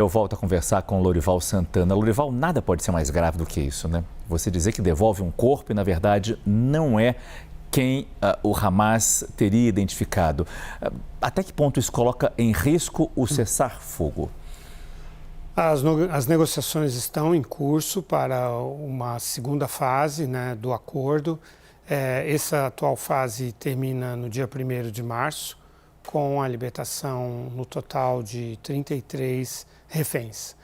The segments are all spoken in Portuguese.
Eu volto a conversar com Lorival Santana. Lorival, nada pode ser mais grave do que isso, né? Você dizer que devolve um corpo e, na verdade, não é quem o Hamas teria identificado. Até que ponto isso coloca em risco o cessar-fogo? As negociações estão em curso para uma segunda fase, né, do acordo. Essa atual fase termina no dia 1º de março, com a libertação no total de 33 reféns.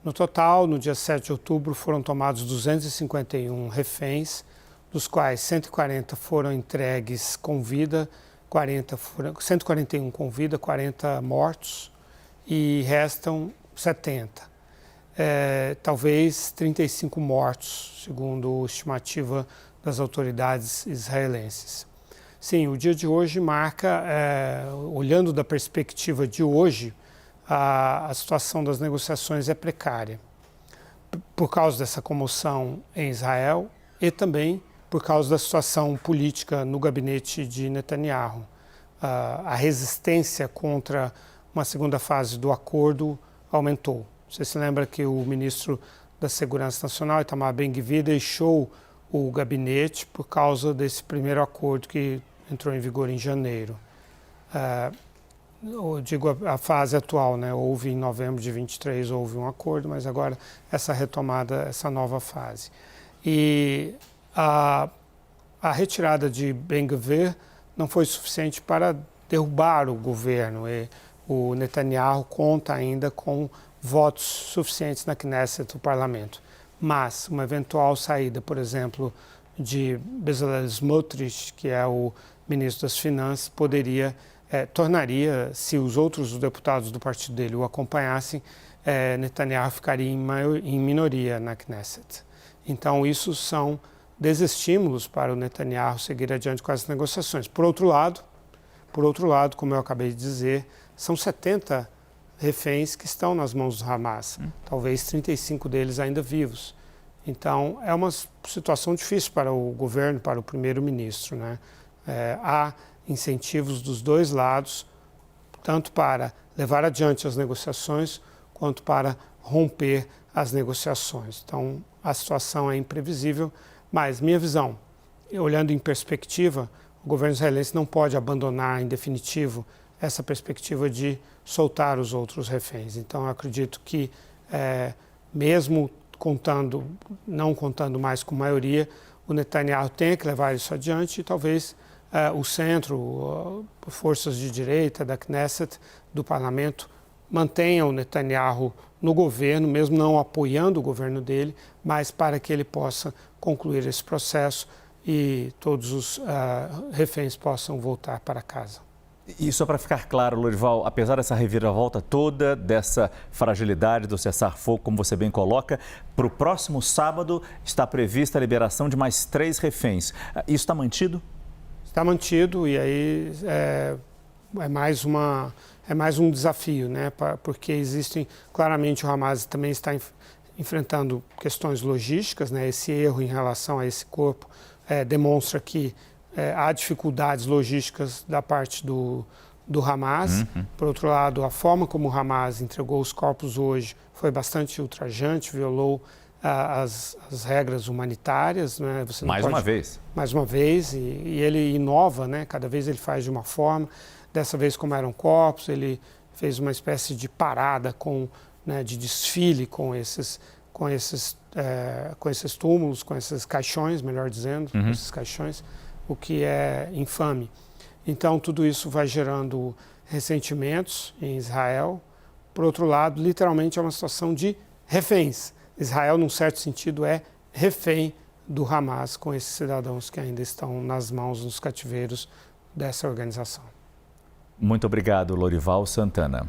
No total, no dia 7 de outubro, foram tomados 251 reféns, dos quais 140 foram entregues com vida, 141 com vida, 40 mortos e restam 70. Talvez 35 mortos, segundo a estimativa das autoridades israelenses. Sim, o dia de hoje marca, olhando da perspectiva de hoje, a situação das negociações é precária, por causa dessa comoção em Israel e também por causa da situação política no gabinete de Netanyahu. A resistência contra uma segunda fase do acordo aumentou. Você se lembra que o ministro da Segurança Nacional, Itamar Ben-Gvir, deixou o gabinete por causa desse primeiro acordo que entrou em vigor em janeiro. Eu digo a fase atual, né? Houve em novembro de 23, houve um acordo, mas agora essa retomada, essa nova fase. E a retirada de Ben-Gvir não foi suficiente para derrubar o governo. E o Netanyahu conta ainda com votos suficientes na Knesset, o parlamento. Mas uma eventual saída, por exemplo, de Bezalel Smotrich, que é o ministro das Finanças, tornaria, se os outros deputados do partido dele o acompanhassem, Netanyahu ficaria em minoria na Knesset. Então, isso são desestímulos para o Netanyahu seguir adiante com as negociações. Por outro lado, como eu acabei de dizer, são 70 reféns que estão nas mãos do Hamas, talvez 35 deles ainda vivos. Então, é uma situação difícil para o governo, para o primeiro-ministro, né? Há incentivos dos dois lados, tanto para levar adiante as negociações, quanto para romper as negociações. Então, a situação é imprevisível, mas minha visão, olhando em perspectiva, o governo israelense não pode abandonar em definitivo essa perspectiva de soltar os outros reféns. Então, eu acredito que, mesmo não contando mais com maioria, o Netanyahu tenha que levar isso adiante e talvez o centro, forças de direita da Knesset, do parlamento, mantenham o Netanyahu no governo, mesmo não apoiando o governo dele, mas para que ele possa concluir esse processo e todos os reféns possam voltar para casa. E só para ficar claro, Lorival, apesar dessa reviravolta toda, dessa fragilidade do cessar-fogo, como você bem coloca, para o próximo sábado está prevista a liberação de mais 3 reféns. Isso está mantido? Está mantido e aí é mais um desafio, né? Porque existem, claramente o Hamas também está enfrentando questões logísticas, né? Esse erro em relação a esse corpo demonstra que há dificuldades logísticas da parte do Hamas. Por outro lado, a forma como o Hamas entregou os corpos hoje foi bastante ultrajante, violou as regras humanitárias. Né? Você não Mais uma vez. Mais uma vez, e ele inova, né? Cada vez ele faz de uma forma. Dessa vez, como eram corpos, ele fez uma espécie de parada de desfile com esses túmulos, com esses caixões, melhor dizendo, com esses caixões, o que é infame. Então, tudo isso vai gerando ressentimentos em Israel. Por outro lado, literalmente é uma situação de reféns. Israel, num certo sentido, é refém do Hamas com esses cidadãos que ainda estão nas mãos, nos cativeiros dessa organização. Muito obrigado, Lorival Santana.